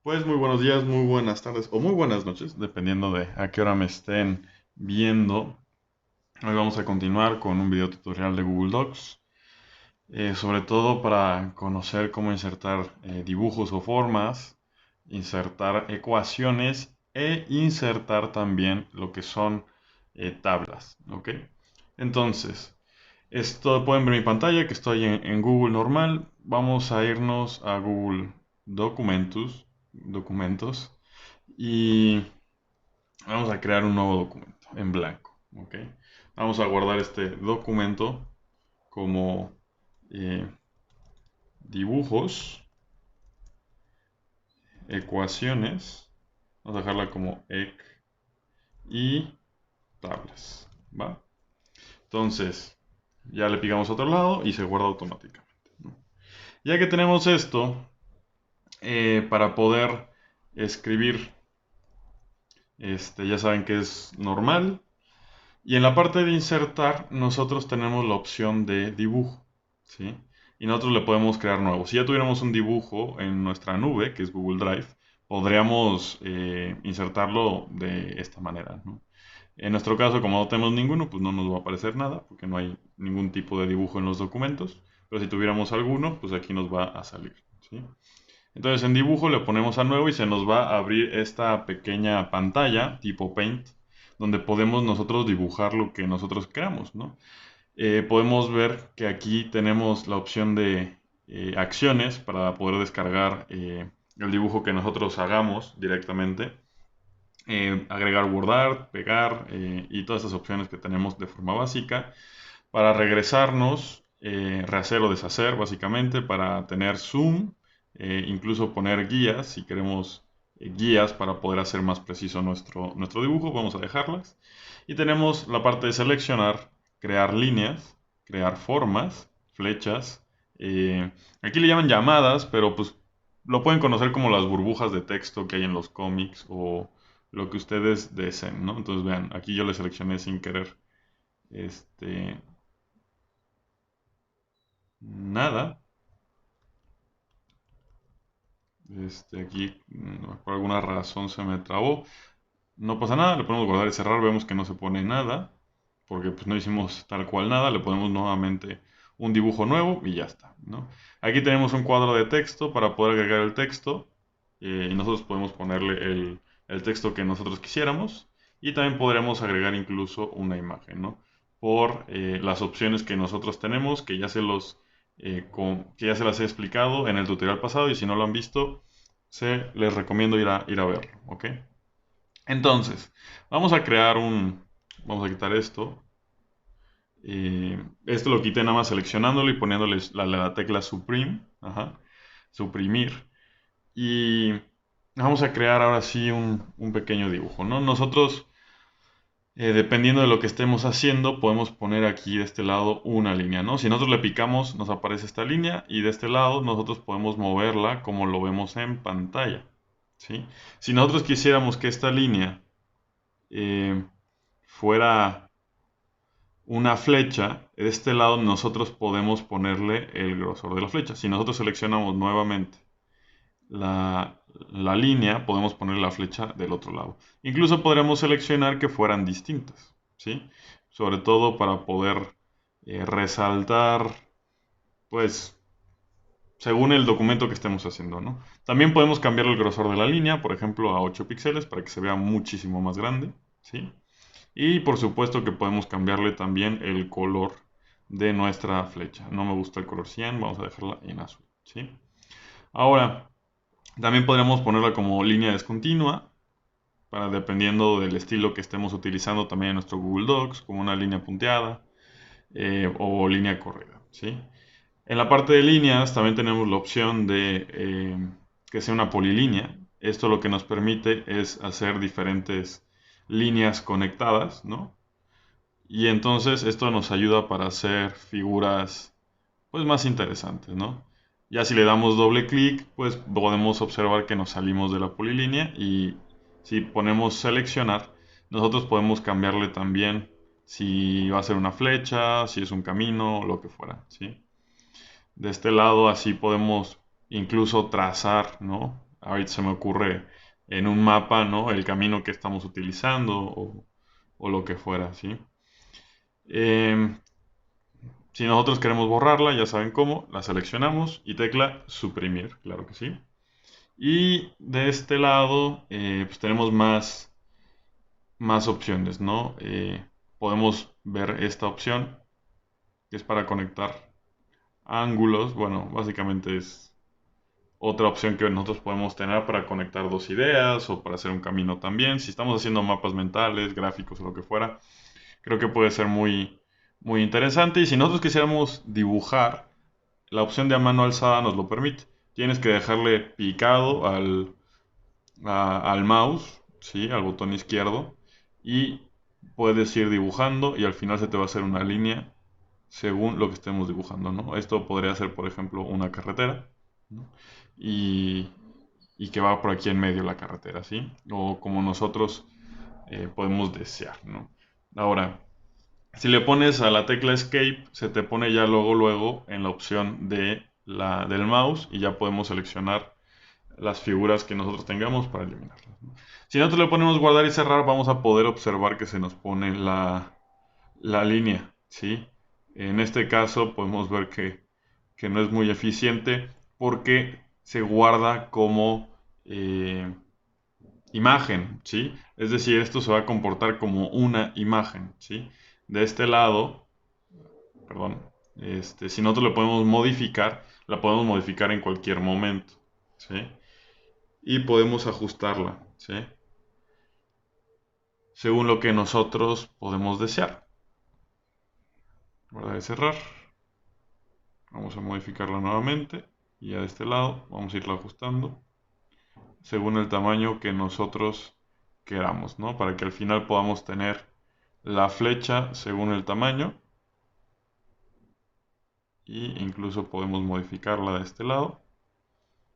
Pues muy buenos días, muy buenas tardes o muy buenas noches, dependiendo de a qué hora me estén viendo. Hoy vamos a continuar con un video tutorial de Google Docs, sobre todo para conocer cómo insertar dibujos o formas, insertar ecuaciones e insertar también lo que son tablas, ¿ok? Entonces, esto pueden ver mi pantalla que estoy en Google normal. Vamos a irnos a Google documentos y vamos a crear un nuevo documento en blanco, ¿ok? Vamos a guardar este documento como eh, dibujos, ecuaciones, vamos a dejarla como ec y tablas, ¿va? Entonces, ya le picamos a otro lado y se guarda automáticamente, ¿no? Ya que tenemos esto, para poder escribir, ya saben que es normal. Y en la parte de insertar, nosotros tenemos la opción de dibujo, ¿sí? Y nosotros le podemos crear nuevo. Si ya tuviéramos un dibujo en nuestra nube, que es Google Drive, podríamos insertarlo de esta manera, ¿no? En nuestro caso, como no tenemos ninguno, pues no nos va a aparecer nada, porque no hay ningún tipo de dibujo en los documentos. Pero si tuviéramos alguno, pues aquí nos va a salir, ¿sí? Entonces en dibujo le ponemos a nuevo y se nos va a abrir esta pequeña pantalla tipo Paint, donde podemos nosotros dibujar lo que nosotros queramos, ¿no? Podemos ver que aquí tenemos la opción de acciones para poder descargar el dibujo que nosotros hagamos directamente, agregar WordArt, pegar y todas estas opciones que tenemos de forma básica para regresarnos, rehacer o deshacer básicamente, para tener zoom, incluso poner guías si queremos guías para poder hacer más preciso nuestro dibujo, vamos a dejarlas. Y tenemos la parte de seleccionar, crear líneas, crear formas, flechas. Aquí le llaman llamadas, pero pues lo pueden conocer como las burbujas de texto que hay en los cómics o lo que ustedes deseen, ¿no? Entonces vean, aquí yo le seleccioné sin querer este, nada. Aquí por alguna razón se me trabó. No pasa nada, le podemos guardar y cerrar, vemos que no se pone nada, porque pues no hicimos tal cual nada, le ponemos nuevamente un dibujo nuevo y ya está, ¿no? Aquí tenemos un cuadro de texto para poder agregar el texto, y nosotros podemos ponerle el texto que nosotros quisiéramos, y también podremos agregar incluso una imagen, ¿no? Por las opciones que nosotros tenemos, que ya se las he explicado en el tutorial pasado, y si no lo han visto, les recomiendo ir a verlo, ¿ok? Entonces, vamos a crear vamos a quitar esto. Esto lo quité nada más seleccionándolo y poniéndole la tecla Supreme, ajá, suprimir. Y vamos a crear ahora sí un pequeño dibujo, ¿no? Nosotros, dependiendo de lo que estemos haciendo, podemos poner aquí de este lado una línea, ¿no? Si nosotros le picamos, nos aparece esta línea y de este lado nosotros podemos moverla como lo vemos en pantalla, ¿sí? Si nosotros quisiéramos que esta línea eh, fuera una flecha, de este lado nosotros podemos ponerle el grosor de la flecha. Si nosotros seleccionamos nuevamente la línea, podemos poner la flecha del otro lado. Incluso podríamos seleccionar que fueran distintas, ¿sí? Sobre todo para poder resaltar, pues, según el documento que estemos haciendo, ¿no? También podemos cambiar el grosor de la línea, por ejemplo, a 8 píxeles para que se vea muchísimo más grande, ¿sí? Y por supuesto que podemos cambiarle también el color de nuestra flecha. No me gusta el color 100, vamos a dejarla en azul, ¿sí? Ahora, también podríamos ponerla como línea descontinua, para dependiendo del estilo que estemos utilizando también en nuestro Google Docs, como una línea punteada o línea corrida, ¿sí? En la parte de líneas también tenemos la opción de que sea una polilínea. Esto lo que nos permite es hacer diferentes líneas conectadas, ¿no? Y entonces esto nos ayuda para hacer figuras pues más interesantes, ¿no? Ya si le damos doble clic, pues podemos observar que nos salimos de la polilínea y si ponemos seleccionar, nosotros podemos cambiarle también si va a ser una flecha, si es un camino, lo que fuera, ¿sí? De este lado así podemos incluso trazar, ¿no? ahorita se me ocurre en un mapa, ¿no? El camino que estamos utilizando o lo que fuera, ¿sí? Em, si nosotros queremos borrarla, ya saben cómo, la seleccionamos y tecla suprimir, claro que sí. Y de este lado, pues tenemos más opciones, ¿no? Podemos ver esta opción, que es para conectar ángulos. Bueno, básicamente es otra opción que nosotros podemos tener para conectar dos ideas o para hacer un camino también. Si estamos haciendo mapas mentales, gráficos o lo que fuera, creo que puede ser muy interesante. Y si nosotros quisiéramos dibujar, la opción de a mano alzada nos lo permite. Tienes que dejarle picado al mouse, ¿sí? Al botón izquierdo, y puedes ir dibujando y al final se te va a hacer una línea según lo que estemos dibujando, ¿no? Esto podría ser, por ejemplo, una carretera, ¿no? y, y que va por aquí en medio la carretera, ¿sí? O como nosotros podemos desear, ¿no? Ahora, si le pones a la tecla Escape, se te pone ya luego en la opción del mouse y ya podemos seleccionar las figuras que nosotros tengamos para eliminarlas, ¿no? Si nosotros le ponemos guardar y cerrar, vamos a poder observar que se nos pone la línea, ¿sí? En este caso podemos ver que no es muy eficiente porque se guarda como imagen, ¿sí? Es decir, esto se va a comportar como una imagen, ¿sí? De este lado, perdón, si nosotros lo podemos modificar, la podemos modificar en cualquier momento, ¿sí? Y podemos ajustarla, ¿sí? Según lo que nosotros podemos desear. Guardar y cerrar. Vamos a modificarla nuevamente. Y ya de este lado vamos a irla ajustando según el tamaño que nosotros queramos, ¿no? Para que al final podamos tener la flecha según el tamaño. Y incluso podemos modificarla de este lado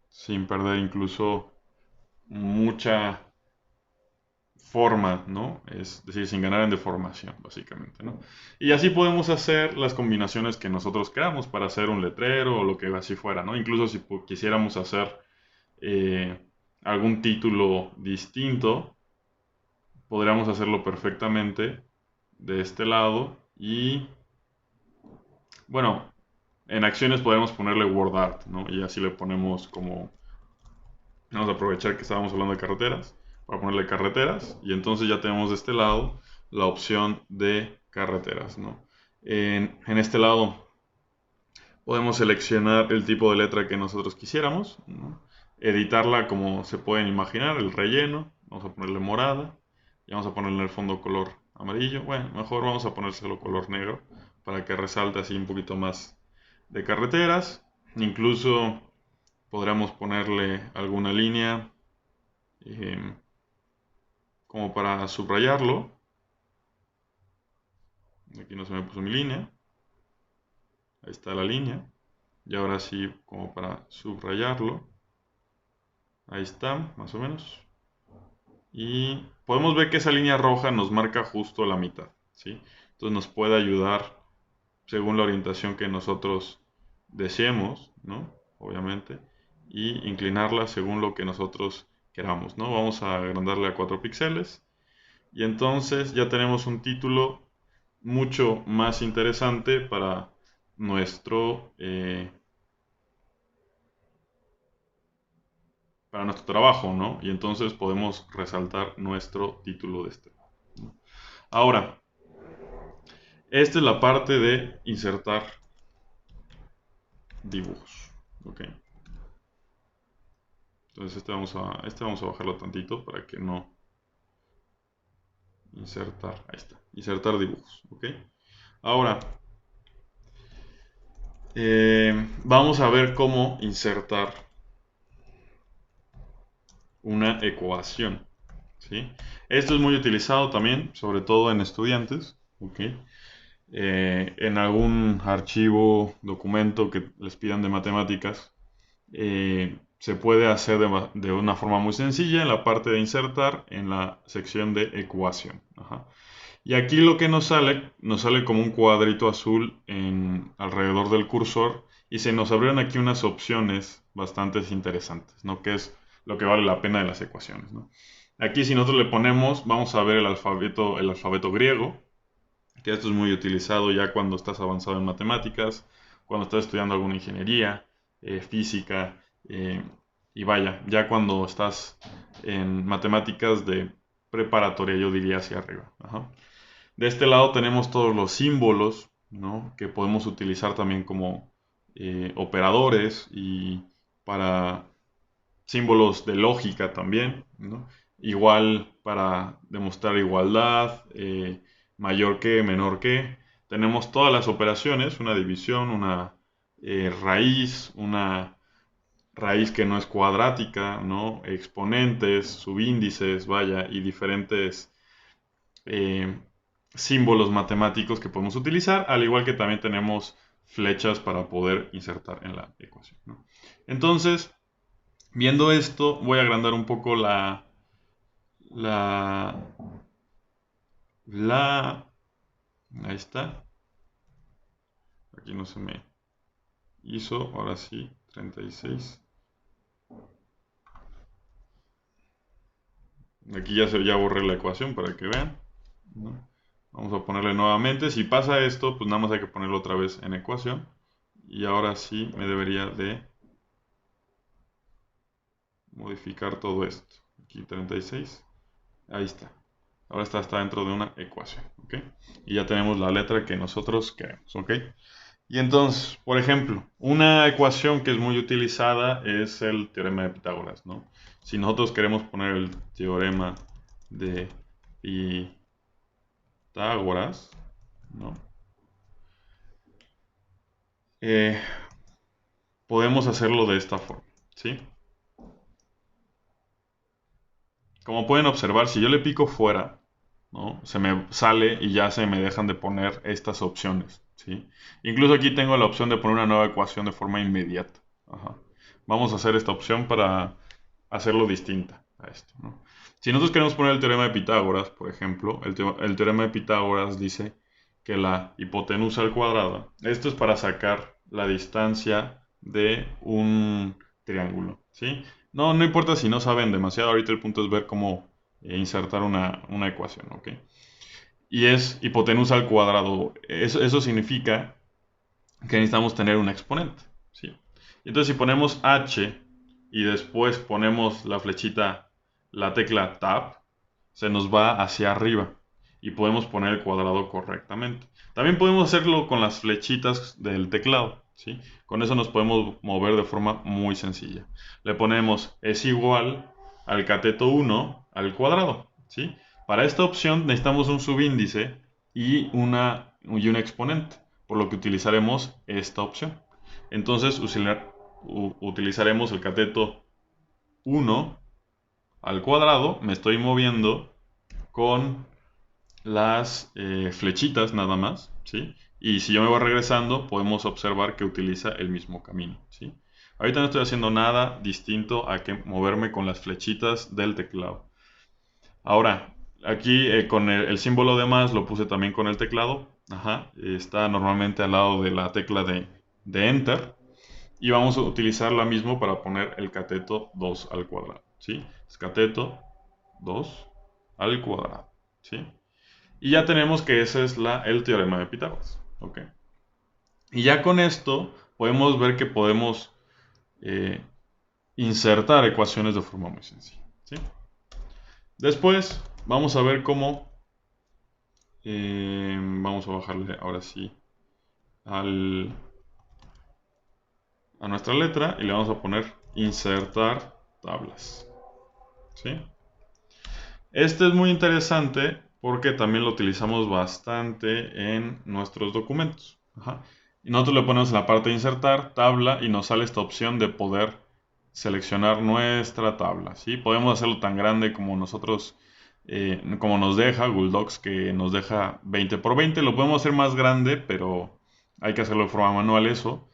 sin perder incluso mucha forma, ¿no? Es decir, sin ganar en deformación, básicamente, ¿no? Y así podemos hacer las combinaciones que nosotros queramos para hacer un letrero o lo que así fuera, ¿no? Incluso si quisiéramos hacer eh, algún título distinto, podríamos hacerlo perfectamente de este lado y, bueno, en acciones podemos ponerle word art, ¿no? Y así le ponemos como, vamos a aprovechar que estábamos hablando de carreteras, para ponerle carreteras, y entonces ya tenemos de este lado la opción de carreteras, ¿no? En este lado podemos seleccionar el tipo de letra que nosotros quisiéramos, ¿no? Editarla como se pueden imaginar, el relleno, vamos a ponerle morada, y vamos a ponerle el fondo color amarillo. Bueno, mejor vamos a ponérselo color negro para que resalte así un poquito más de carreteras. Incluso podríamos ponerle alguna línea eh, como para subrayarlo. Aquí no se me puso mi línea. Ahí está la línea. Y ahora sí, como para subrayarlo. Ahí está, más o menos. Y podemos ver que esa línea roja nos marca justo la mitad, ¿sí? Entonces nos puede ayudar según la orientación que nosotros deseemos, ¿no? Obviamente. Y inclinarla según lo que nosotros queramos, ¿no? Vamos a agrandarle a 4 píxeles. Y entonces ya tenemos un título mucho más interesante nuestro, eh, para nuestro trabajo, ¿no? Y entonces podemos resaltar nuestro título de este, ¿no? Ahora, esta es la parte de insertar dibujos, ¿ok? Entonces este vamos a bajarlo tantito para que no insertar, ahí está, insertar dibujos, ¿ok? Ahora, vamos a ver cómo insertar una ecuación, ¿sí? Esto es muy utilizado también, sobre todo en estudiantes, ¿ok? En algún archivo, documento que les pidan de matemáticas, se puede hacer de una forma muy sencilla en la parte de insertar en la sección de ecuación. Ajá. Y aquí lo que nos sale como un cuadrito azul alrededor del cursor y se nos abrieron aquí unas opciones bastante interesantes, ¿no? Que es lo que vale la pena de las ecuaciones, ¿no? Aquí si nosotros le ponemos, vamos a ver el alfabeto griego, que esto es muy utilizado ya cuando estás avanzado en matemáticas, cuando estás estudiando alguna ingeniería, física, eh, y vaya, ya cuando estás en matemáticas de preparatoria, yo diría hacia arriba. Ajá. De este lado tenemos todos los símbolos, ¿no? Que podemos utilizar también como operadores y para símbolos de lógica también, ¿no? Igual para demostrar igualdad, mayor que, menor que. Tenemos todas las operaciones, una división, una raíz, una raíz que no es cuadrática, ¿no? Exponentes, subíndices, vaya, y diferentes eh, símbolos matemáticos que podemos utilizar, al igual que también tenemos flechas para poder insertar en la ecuación, ¿no? Entonces, viendo esto, voy a agrandar un poco la, la, ahí está, aquí no se me hizo, ahora sí, 36. Aquí ya borré la ecuación para que vean, ¿no? Vamos a ponerle nuevamente. Si pasa esto, pues nada más hay que ponerlo otra vez en ecuación. Y ahora sí me debería de modificar todo esto. Aquí 36. Ahí está. Ahora está dentro de una ecuación, ¿ok? Y ya tenemos la letra que nosotros queremos, ¿ok? Y entonces, por ejemplo, una ecuación que es muy utilizada es el teorema de Pitágoras, ¿no? Si nosotros queremos poner el teorema de Pitágoras, ¿no? Eh, podemos hacerlo de esta forma, ¿sí? Como pueden observar, si yo le pico fuera, ¿no? Se me sale y ya se me dejan de poner estas opciones, ¿sí? Incluso aquí tengo la opción de poner una nueva ecuación de forma inmediata. Ajá. Vamos a hacer esta opción para hacerlo distinta a esto, ¿no? Si nosotros queremos poner el teorema de Pitágoras, por ejemplo, el teorema de Pitágoras dice que la hipotenusa al cuadrado, esto es para sacar la distancia de un triángulo, ¿sí? No importa si no saben demasiado, ahorita el punto es ver cómo insertar una ecuación, ¿ok? Y es hipotenusa al cuadrado. Eso significa que necesitamos tener un exponente, ¿sí? Entonces si ponemos h y después ponemos la flechita, la tecla tab, se nos va hacia arriba y podemos poner el cuadrado correctamente. También podemos hacerlo con las flechitas del teclado, ¿sí? Con eso nos podemos mover de forma muy sencilla. Le ponemos es igual al cateto 1 al cuadrado, ¿sí? Para esta opción necesitamos un subíndice y un exponente, por lo que utilizaremos esta opción. Entonces utilizaremos el cateto 1 al cuadrado, me estoy moviendo con las flechitas nada más, ¿sí? Y si yo me voy regresando, podemos observar que utiliza el mismo camino, ¿sí? Ahorita no estoy haciendo nada distinto a que moverme con las flechitas del teclado. Ahora, aquí con el símbolo de más lo puse también con el teclado. Ajá, está normalmente al lado de la tecla de Enter. Y vamos a utilizar la misma para poner el cateto 2 al cuadrado, ¿sí? Es cateto 2 al cuadrado, ¿sí? Y ya tenemos que ese es el teorema de Pitágoras, ¿ok? Y ya con esto podemos ver que podemos eh, insertar ecuaciones de forma muy sencilla, ¿sí? Después vamos a ver cómo, vamos a bajarle ahora sí al, a nuestra letra y le vamos a poner insertar tablas, ¿sí? Este es muy interesante porque también lo utilizamos bastante en nuestros documentos. Ajá. Y nosotros le ponemos en la parte de insertar tabla y nos sale esta opción de poder seleccionar nuestra tabla, ¿sí? Podemos hacerlo tan grande como nosotros, como nos deja Google Docs, que nos deja 20 por 20. Lo podemos hacer más grande, pero hay que hacerlo de forma manual eso.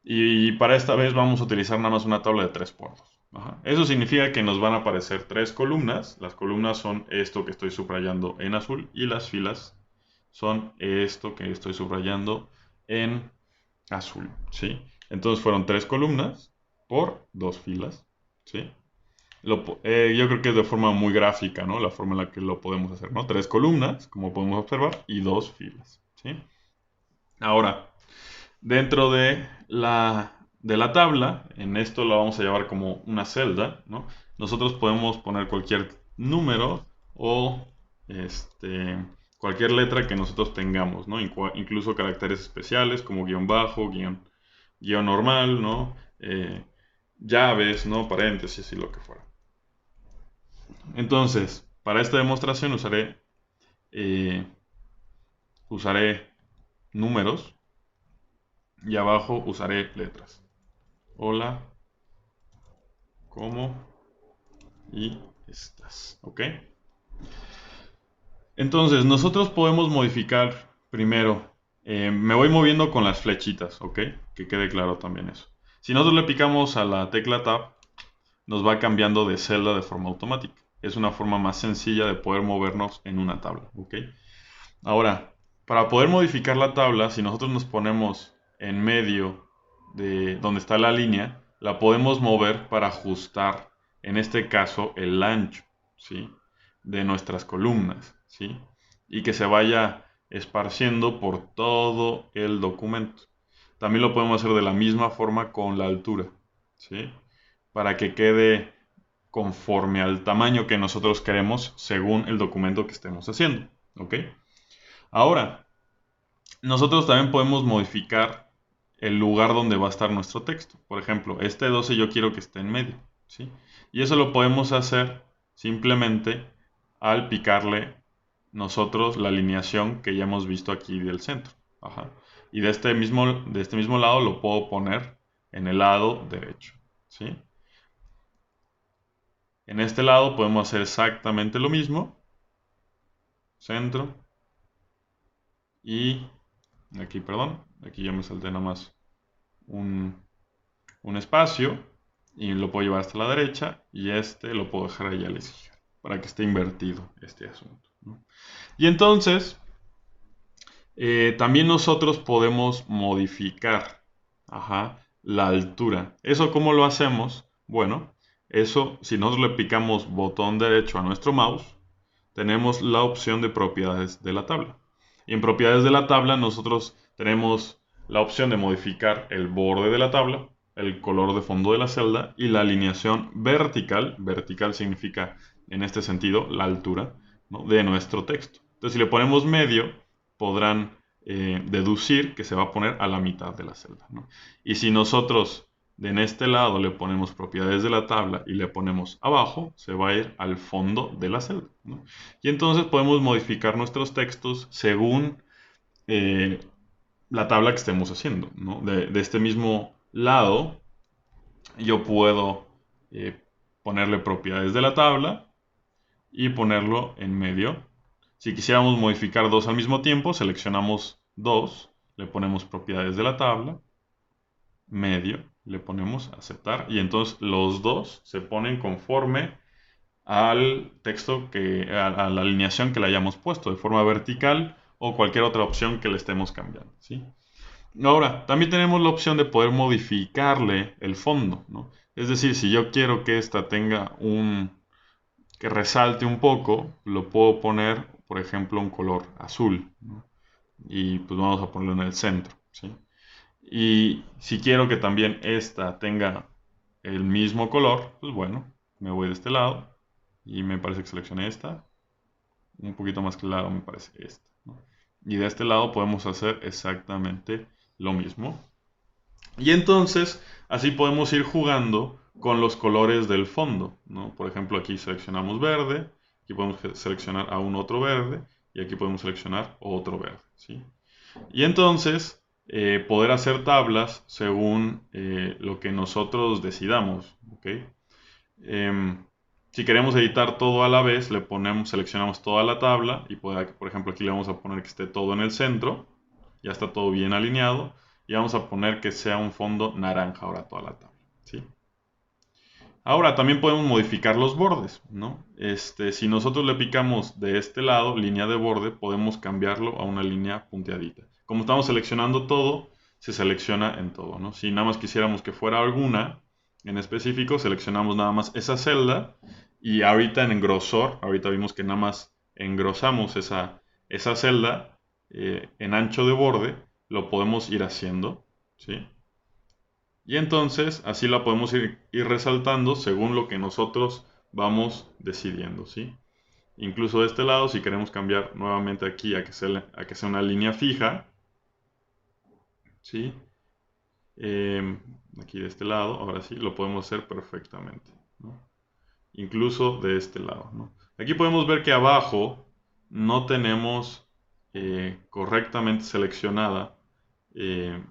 Y para esta vez vamos a utilizar nada más una tabla de 3 por 2. Ajá. Eso significa que nos van a aparecer 3 columnas. Las columnas son esto que estoy subrayando en azul y las filas son esto que estoy subrayando en azul, ¿sí? Entonces fueron 3 columnas por 2 filas, ¿sí? Yo creo que es de forma muy gráfica, ¿no? La forma en la que lo podemos hacer, ¿no? Tres columnas, como podemos observar, y dos filas, ¿sí? Ahora, dentro de la tabla, en esto lo vamos a llevar como una celda, ¿no? Nosotros podemos poner cualquier número o este, cualquier letra que nosotros tengamos, ¿no? Incluso caracteres especiales como guión bajo, guión normal, ¿no? Llaves, ¿no? Paréntesis y lo que fuera. Entonces, para esta demostración eh, usaré números y abajo usaré letras. Hola, ¿cómo y estás? ¿Ok? Entonces, nosotros podemos modificar primero. Me voy moviendo con las flechitas, ¿ok? Que quede claro también eso. Si nosotros le picamos a la tecla Tab, nos va cambiando de celda de forma automática. Es una forma más sencilla de poder movernos en una tabla, ¿ok? Ahora, para poder modificar la tabla, si nosotros nos ponemos en medio de donde está la línea, la podemos mover para ajustar, en este caso, el ancho, ¿sí? De nuestras columnas, ¿sí? Y que se vaya esparciendo por todo el documento. También lo podemos hacer de la misma forma con la altura, ¿sí? Para que quede conforme al tamaño que nosotros queremos según el documento que estemos haciendo, ¿ok? Ahora, nosotros también podemos modificar el lugar donde va a estar nuestro texto. Por ejemplo, este 12 yo quiero que esté en medio, ¿sí? Y eso lo podemos hacer simplemente al picarle nosotros la alineación que ya hemos visto aquí del centro. Ajá. Y de este mismo lado lo puedo poner en el lado derecho, ¿sí? En este lado podemos hacer exactamente lo mismo. Centro. Y aquí, perdón, aquí ya me salté nada más un, un espacio y lo puedo llevar hasta la derecha y este lo puedo dejar ahí a la izquierda para que esté invertido este asunto, ¿no? Y entonces, también nosotros podemos modificar, ajá, la altura. ¿Eso cómo lo hacemos? Bueno, eso si nosotros le picamos botón derecho a nuestro mouse, tenemos la opción de propiedades de la tabla. Y en propiedades de la tabla nosotros tenemos la opción de modificar el borde de la tabla, el color de fondo de la celda y la alineación vertical. Vertical significa, en este sentido, la altura, ¿no?, de nuestro texto. Entonces, si le ponemos medio, podrán deducir que se va a poner a la mitad de la celda, ¿no? Y si nosotros en este lado le ponemos propiedades de la tabla y le ponemos abajo, se va a ir al fondo de la celda, ¿no? Y entonces podemos modificar nuestros textos según eh, la tabla que estemos haciendo, ¿no? De este mismo lado, yo puedo eh, ponerle propiedades de la tabla y ponerlo en medio. Si quisiéramos modificar dos al mismo tiempo, seleccionamos dos, le ponemos propiedades de la tabla, medio, le ponemos aceptar y entonces los dos se ponen conforme al texto a la alineación que le hayamos puesto, de forma vertical o cualquier otra opción que le estemos cambiando, ¿sí? Ahora, también tenemos la opción de poder modificarle el fondo, ¿no? Es decir, si yo quiero que esta tenga que resalte un poco, lo puedo poner, por ejemplo, un color azul, ¿no? Y pues vamos a ponerlo en el centro, ¿sí? Y si quiero que también esta tenga el mismo color, pues bueno, me voy de este lado y me parece que seleccioné esta. Un poquito más claro me parece esta, ¿no? Y de este lado podemos hacer exactamente lo mismo. Y entonces, así podemos ir jugando con los colores del fondo, ¿no? Por ejemplo, aquí seleccionamos verde, aquí podemos seleccionar a un otro verde y aquí podemos seleccionar otro verde, ¿sí? Y entonces, poder hacer tablas según lo que nosotros decidamos, ¿ok? Em, si queremos editar todo a la vez, seleccionamos toda la tabla y por ejemplo aquí le vamos a poner que esté todo en el centro, ya está todo bien alineado, y vamos a poner que sea un fondo naranja ahora toda la tabla, ¿sí? Ahora también podemos modificar los bordes, ¿no? Si nosotros le picamos de este lado, línea de borde, podemos cambiarlo a una línea punteadita. Como estamos seleccionando todo, se selecciona en todo, ¿no? Si nada más quisiéramos que fuera alguna, en específico, seleccionamos nada más esa celda y ahorita en grosor, ahorita vimos que nada más engrosamos esa celda en ancho de borde, lo podemos ir haciendo, ¿sí? Y entonces así la podemos ir resaltando según lo que nosotros vamos decidiendo, ¿sí? Incluso de este lado, si queremos cambiar nuevamente aquí a que sea una línea fija, ¿sí? Aquí de este lado, ahora sí, lo podemos hacer perfectamente, ¿no? Incluso de este lado, ¿no? Aquí podemos ver que abajo no tenemos correctamente seleccionada eh,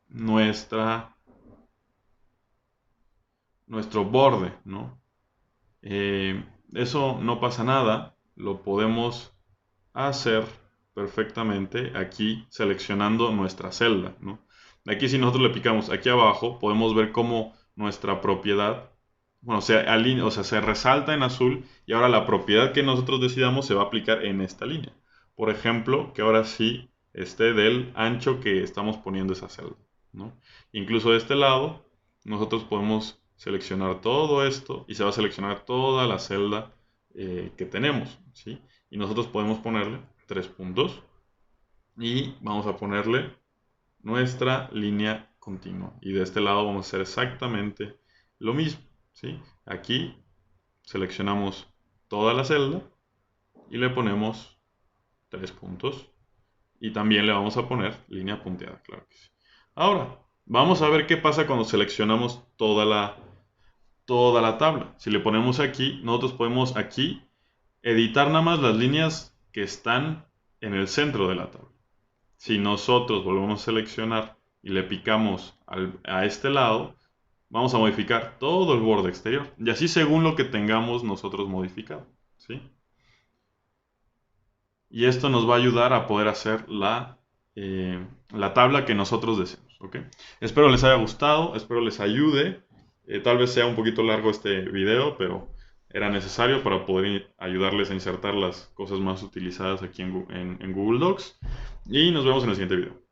nuestra, nuestro borde, ¿no? Eso no pasa nada, lo podemos hacer perfectamente aquí seleccionando nuestra celda, ¿no? Aquí si nosotros le picamos aquí abajo, podemos ver cómo nuestra propiedad, bueno, o sea, se resalta en azul y ahora la propiedad que nosotros decidamos se va a aplicar en esta línea. Por ejemplo, que ahora sí esté del ancho que estamos poniendo esa celda, ¿no? Incluso de este lado, nosotros podemos seleccionar todo esto y se va a seleccionar toda la celda que tenemos, ¿sí? Y nosotros podemos ponerle 3 puntos y vamos a ponerle nuestra línea continua. Y de este lado vamos a hacer exactamente lo mismo, ¿sí? Aquí seleccionamos toda la celda y le ponemos 3 puntos. Y también le vamos a poner línea punteada, claro que sí. Ahora, vamos a ver qué pasa cuando seleccionamos toda la tabla. Si le ponemos aquí, nosotros podemos aquí editar nada más las líneas que están en el centro de la tabla. Si nosotros volvemos a seleccionar y le picamos a este lado, vamos a modificar todo el borde exterior. Y así según lo que tengamos nosotros modificado, ¿sí? Y esto nos va a ayudar a poder hacer la tabla que nosotros deseamos, ¿ok? Espero les haya gustado, espero les ayude. Tal vez sea un poquito largo este video, pero era necesario para poder ayudarles a insertar las cosas más utilizadas aquí en Google Docs. Y nos vemos en el siguiente video.